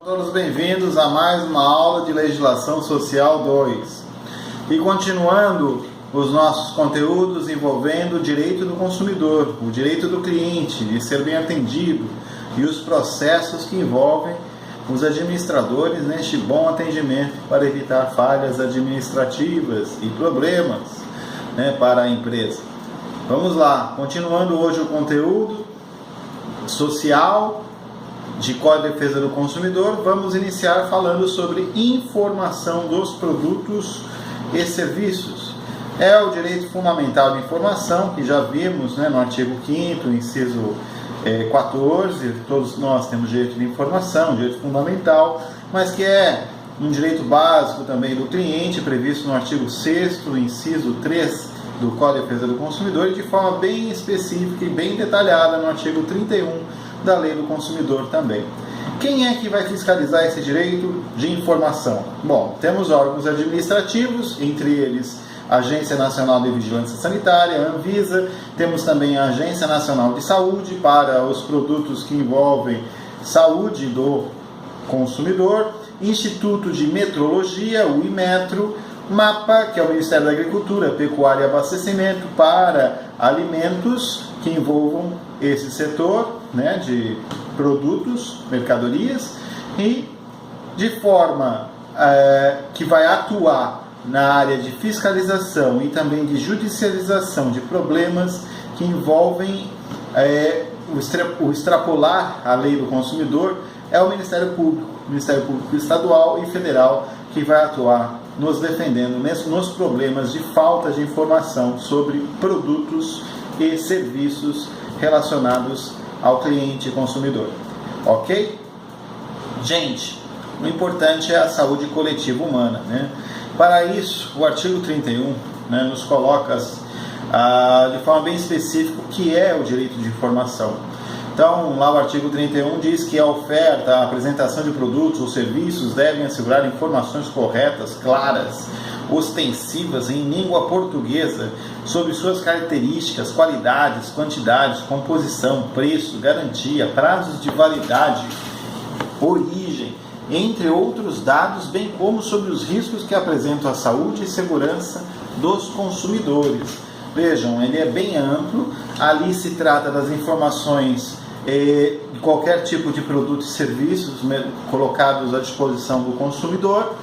Todos bem-vindos a mais uma aula de Legislação Social 2. E continuando os nossos conteúdos envolvendo o direito do consumidor, o direito do cliente de ser bem atendido e os processos que envolvem os administradores neste bom atendimento para evitar falhas administrativas e problemas, para a empresa. Vamos lá, continuando hoje o conteúdo social de Código de Defesa do Consumidor, vamos iniciar falando sobre informação dos produtos e serviços. É o direito fundamental de informação, que já vimos no artigo 5º, inciso 14, todos nós temos direito de informação, direito fundamental, mas que é um direito básico também do cliente, previsto no artigo 6º, inciso 3 do Código de Defesa do Consumidor, e de forma bem específica e bem detalhada no artigo 31 da Lei do Consumidor também. Quem é que vai fiscalizar esse direito de informação? Bom, temos órgãos administrativos, entre eles a Agência Nacional de Vigilância Sanitária, a Anvisa, temos também a Agência Nacional de Saúde para os produtos que envolvem saúde do consumidor, Instituto de Metrologia, o Inmetro, MAPA, que é o Ministério da Agricultura, Pecuária e Abastecimento, para alimentos que envolvam esse setor, de produtos, mercadorias, e de forma que vai atuar na área de fiscalização e também de judicialização de problemas que envolvem o extrapolar a lei do consumidor, é o Ministério Público Estadual e Federal, que vai atuar nos defendendo nos problemas de falta de informação sobre produtos e serviços relacionados ao cliente e consumidor. Ok? Gente, o importante é a saúde coletiva humana. Para isso, o artigo 31 nos coloca de forma bem específica o que é o direito de informação. Então, lá o artigo 31 diz que a oferta, a apresentação de produtos ou serviços devem assegurar informações corretas, claras, ostensivas em língua portuguesa sobre suas características, qualidades, quantidades, composição, preço, garantia, prazos de validade, origem, entre outros dados, bem como sobre os riscos que apresentam a saúde e segurança dos consumidores. Vejam, ele é bem amplo, ali se trata das informações de qualquer tipo de produto e serviços colocados à disposição do consumidor,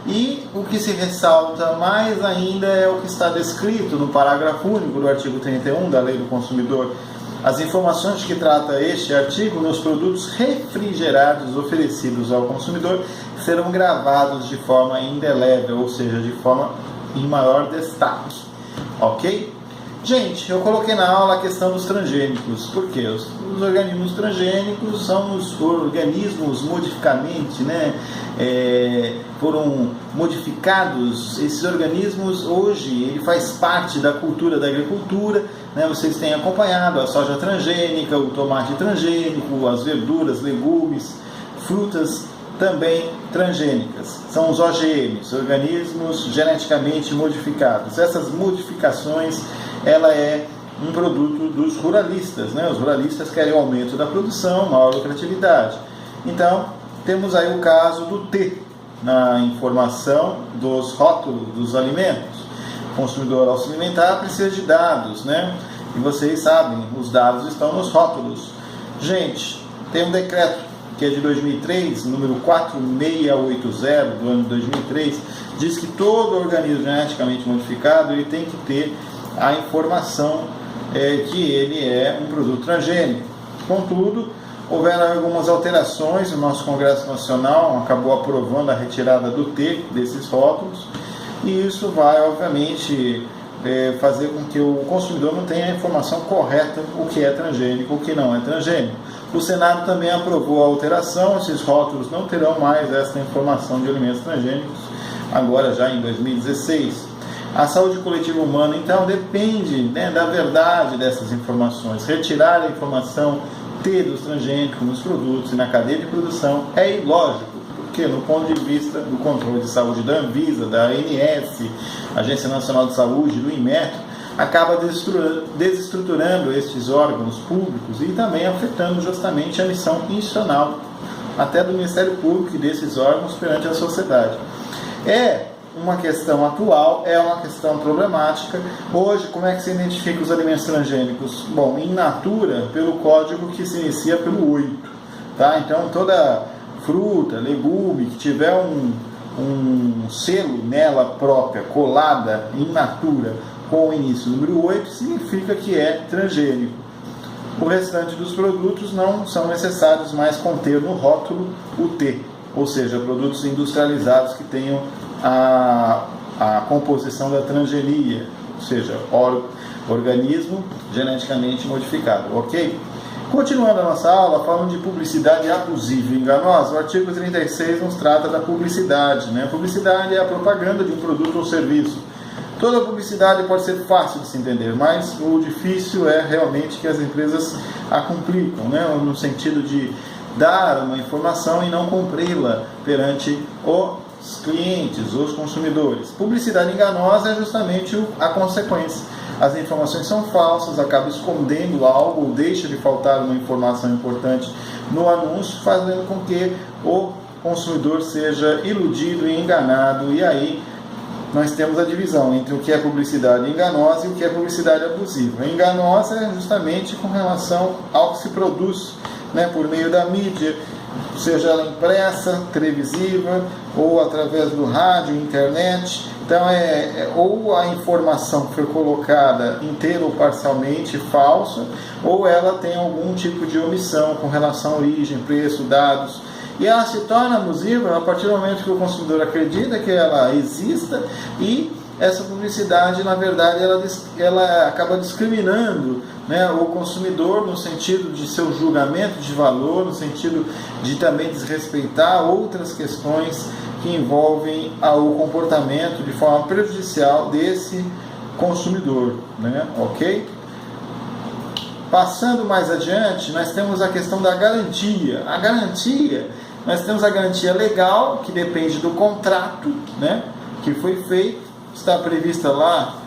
e o que se ressalta mais ainda é o que está descrito no parágrafo único do artigo 31 da Lei do Consumidor. As informações que trata este artigo nos produtos refrigerados oferecidos ao consumidor serão gravados de forma indelével, ou seja, de forma em maior destaque. Ok? Gente, eu coloquei na aula a questão dos transgênicos. Por quê? Os organismos transgênicos são os organismos modificamente, foram modificados. Esses organismos hoje, ele faz parte da cultura da agricultura, vocês têm acompanhado a soja transgênica, o tomate transgênico, as verduras, legumes, frutas também transgênicas. São os OGMs, organismos geneticamente modificados. Essas modificações, ela é um produto dos ruralistas. Os ruralistas querem o aumento da produção, maior lucratividade. Então, temos aí o caso do T na informação dos rótulos dos alimentos. O consumidor, ao se alimentar, precisa de dados, E vocês sabem, os dados estão nos rótulos. Gente, tem um decreto que é de 2003, número 4680 do ano de 2003, diz que todo organismo geneticamente modificado ele tem que ter a informação que ele é um produto transgênico. Contudo, houveram algumas alterações, o nosso Congresso Nacional acabou aprovando a retirada do T desses rótulos, e isso vai, obviamente, fazer com que o consumidor não tenha a informação correta o que é transgênico, o que não é transgênico. O Senado também aprovou a alteração, esses rótulos não terão mais essa informação de alimentos transgênicos, agora já em 2016. A saúde coletiva humana, então, depende da verdade dessas informações. Retirar a informação T dos transgênicos nos produtos e na cadeia de produção é ilógico, porque no ponto de vista do controle de saúde da Anvisa, da ANS, Agência Nacional de Saúde, do Inmetro, acaba desestruturando estes órgãos públicos e também afetando justamente a missão institucional até do Ministério Público e desses órgãos perante a sociedade. É uma questão atual, é uma questão problemática. Hoje, como é que se identifica os alimentos transgênicos? Bom, in natura, pelo código que se inicia pelo 8. Tá? Então, toda fruta, legume que tiver um selo nela própria, colada in natura, com o início número 8, significa que é transgênico. O restante dos produtos não são necessários mais conter no rótulo o T, ou seja, produtos industrializados que tenham a composição da transgenia, ou seja, organismo geneticamente modificado, ok? Continuando a nossa aula, falando de publicidade abusiva e enganosa, o artigo 36 nos trata da publicidade, né? Publicidade é a propaganda de um produto ou serviço. Toda publicidade pode ser fácil de se entender, mas o difícil é realmente que as empresas a complicam, né? No sentido de dar uma informação e não cumpri-la perante os clientes, os consumidores. Publicidade enganosa é justamente a consequência. As informações são falsas, acaba escondendo algo ou deixa de faltar uma informação importante no anúncio, fazendo com que o consumidor seja iludido e enganado, e aí nós temos a divisão entre o que é publicidade enganosa e o que é publicidade abusiva. A enganosa é justamente com relação ao que se produz, né, por meio da mídia, seja ela impressa, televisiva, ou através do rádio, internet. Então, ou a informação que foi colocada inteira ou parcialmente falsa, ou ela tem algum tipo de omissão com relação à origem, preço, dados. E ela se torna abusiva a partir do momento que o consumidor acredita que ela exista, e essa publicidade, na verdade, ela acaba discriminando, né, o consumidor no sentido de seu julgamento de valor, no sentido de também desrespeitar outras questões que envolvem o comportamento de forma prejudicial desse consumidor, né? Ok? Passando mais adiante, nós temos a questão da garantia. A garantia, nós temos a garantia legal, que depende do contrato, né, que foi feito, está prevista lá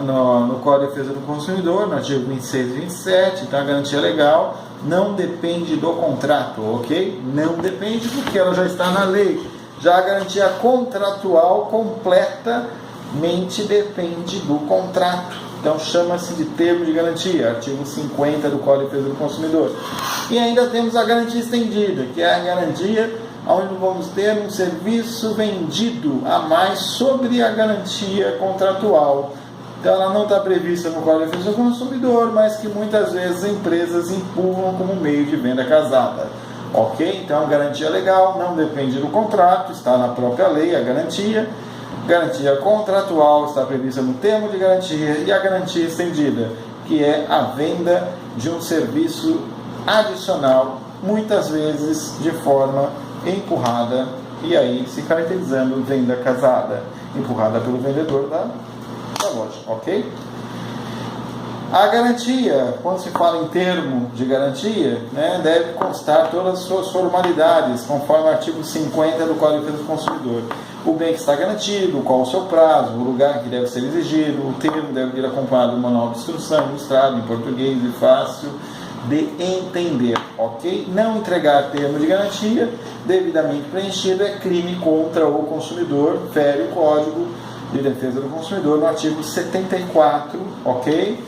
no Código de Defesa do Consumidor, no artigo 26 e 27, então a garantia legal não depende do contrato, ok? Não depende porque ela já está na lei. Já a garantia contratual completamente depende do contrato. Então chama-se de termo de garantia, artigo 50 do Código de Defesa do Consumidor. E ainda temos a garantia estendida, que é a garantia onde vamos ter um serviço vendido a mais sobre a garantia contratual. Então ela não está prevista no Código de Defesa do Consumidor, mas que muitas vezes empresas empurram como meio de venda casada. Ok? Então a garantia legal não depende do contrato, está na própria lei a garantia. Garantia contratual está prevista no termo de garantia, e a garantia estendida, que é a venda de um serviço adicional, muitas vezes de forma empurrada, e aí se caracterizando venda casada, empurrada pelo vendedor da loja, ok? A garantia, quando se fala em termo de garantia, né, deve constar todas as suas formalidades, conforme o artigo 50 do Código de Defesa do Consumidor. O bem que está garantido, qual o seu prazo, o lugar que deve ser exigido, o termo deve ir acompanhado de um manual de instrução ilustrado em português e fácil de entender, ok? Não entregar termo de garantia devidamente preenchido é crime contra o consumidor, fere o Código de Defesa do Consumidor no artigo 74, ok?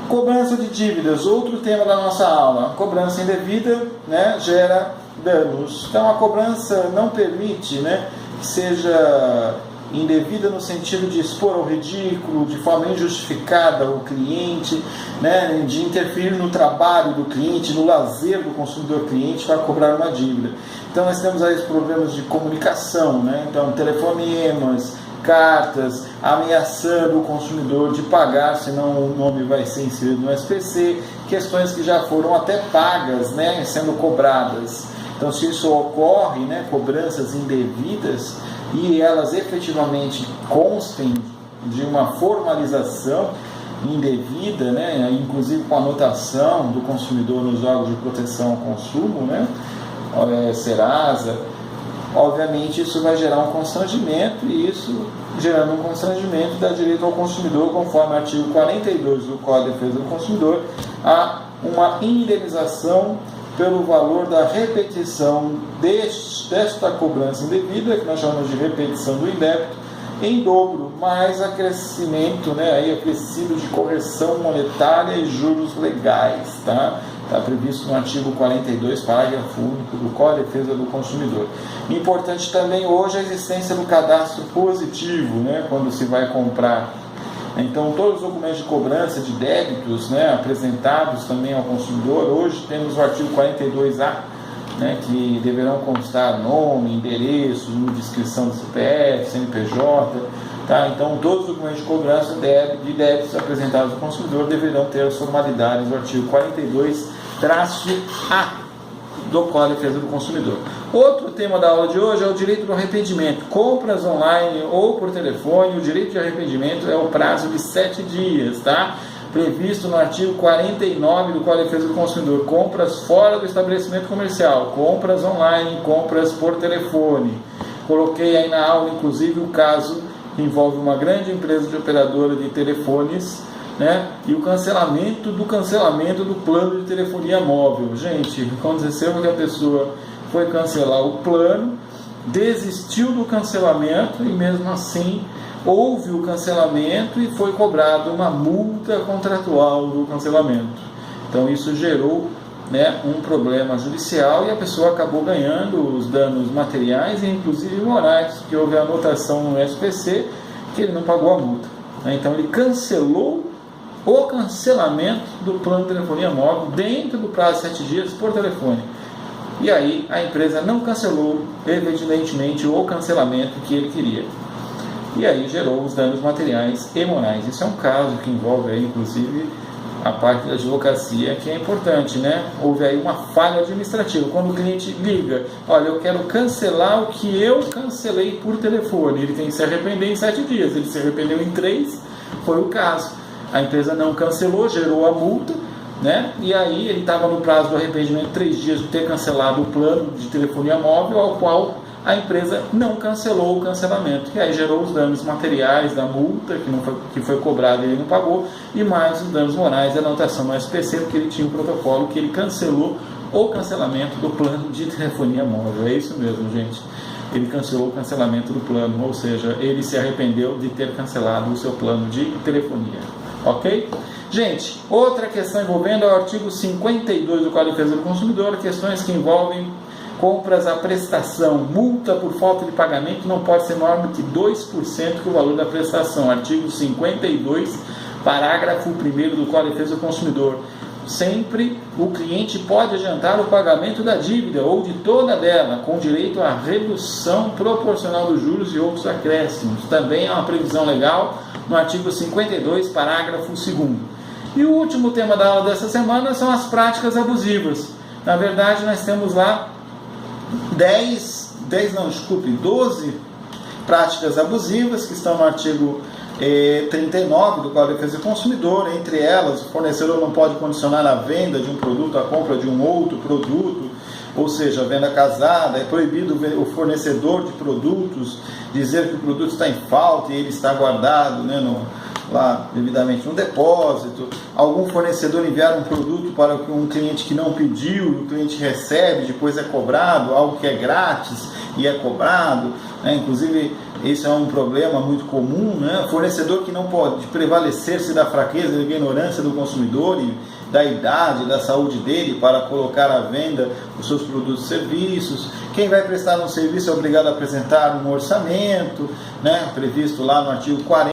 Cobrança de dívidas, outro tema da nossa aula. Cobrança indevida, né, gera danos. Então a cobrança não permite, né, que seja indevida no sentido de expor ao ridículo, de forma injustificada o cliente, né, de interferir no trabalho do cliente, no lazer do consumidor cliente para cobrar uma dívida. Então nós temos aí os problemas de comunicação, né, então telefonemas, cartas, ameaçando o consumidor de pagar, senão o nome vai ser inserido no SPC, questões que já foram até pagas, né, sendo cobradas. Então, se isso ocorre, né, cobranças indevidas, e elas efetivamente constem de uma formalização indevida, né, inclusive com anotação do consumidor nos órgãos de proteção ao consumo, né, Serasa, obviamente isso vai gerar um constrangimento, e isso, gerando um constrangimento, dá direito ao consumidor, conforme o artigo 42 do Código de Defesa do Consumidor, a uma indenização pelo valor da repetição desta cobrança indevida, que nós chamamos de repetição do indébito, em dobro, mais acrescimento, aí acrescido de correção monetária e juros legais, tá? Está previsto no artigo 42, parágrafo único do Código de Defesa do Consumidor. Importante também hoje a existência do cadastro positivo, quando se vai comprar. Então, todos os documentos de cobrança de débitos, apresentados também ao consumidor, hoje temos o artigo 42A, que deverão constar nome, endereço, número de inscrição do CPF, CNPJ, tá? Então, todos os documentos de cobrança de débitos apresentados ao consumidor deverão ter as formalidades do artigo 42-A do Código de Defesa do Consumidor. Outro tema da aula de hoje é o direito do arrependimento. Compras online ou por telefone, o direito de arrependimento é o prazo de 7 dias, tá? Previsto no artigo 49 do Código de Defesa do Consumidor. Compras fora do estabelecimento comercial, compras online, compras por telefone. Coloquei aí na aula, inclusive, o caso que envolve uma grande empresa de operadora de telefones, e o cancelamento do plano de telefonia móvel. Gente, aconteceu que a pessoa foi cancelar o plano, desistiu do cancelamento e mesmo assim houve o cancelamento e foi cobrada uma multa contratual do cancelamento. Então isso gerou um problema judicial e a pessoa acabou ganhando os danos materiais e inclusive morais, porque houve a anotação no SPC que ele não pagou a multa. Então ele cancelou o cancelamento do plano de telefonia móvel dentro do prazo de 7 dias por telefone. E aí a empresa não cancelou, evidentemente, o cancelamento que ele queria. E aí gerou os danos materiais e morais. Isso é um caso que envolve aí, inclusive, a parte da advocacia, que é importante, Houve aí uma falha administrativa. Quando o cliente liga, olha, eu quero cancelar o que eu cancelei por telefone, ele tem que se arrepender em 7 dias. Ele se arrependeu em 3, foi o caso. A empresa não cancelou, gerou a multa, E aí ele estava no prazo do arrependimento 3 dias de ter cancelado o plano de telefonia móvel, ao qual a empresa não cancelou o cancelamento. E aí gerou os danos materiais da multa que foi cobrada e ele não pagou, e mais os danos morais da anotação no SPC, porque ele tinha um protocolo que ele cancelou o cancelamento do plano de telefonia móvel. É isso mesmo, gente. Ele cancelou o cancelamento do plano, ou seja, ele se arrependeu de ter cancelado o seu plano de telefonia. Ok? Gente, outra questão envolvendo é o artigo 52 do Código de Defesa do Consumidor, questões que envolvem compras à prestação. Multa por falta de pagamento não pode ser maior do que 2% do valor da prestação. Artigo 52, parágrafo 1º do Código de Defesa do Consumidor. Sempre o cliente pode adiantar o pagamento da dívida ou de toda dela, com direito à redução proporcional dos juros e outros acréscimos. Também é uma previsão legal no artigo 52, parágrafo 2º. E o último tema da aula dessa semana são as práticas abusivas. Na verdade, nós temos lá 12 práticas abusivas que estão no artigo 39 do Código de Defesa do Consumidor. Entre elas, o fornecedor não pode condicionar a venda de um produto à compra de um outro produto, ou seja, a venda casada. É proibido o fornecedor de produtos dizer que o produto está em falta e ele está guardado lá devidamente no depósito. Algum fornecedor enviar um produto para um cliente que não pediu, o cliente recebe, depois é cobrado, algo que é grátis e é cobrado. Inclusive, esse é um problema muito comum. Fornecedor que não pode prevalecer-se da fraqueza e da ignorância do consumidor e da idade, da saúde dele para colocar à venda os seus produtos e serviços. Quem vai prestar um serviço é obrigado a apresentar um orçamento, previsto lá no artigo 40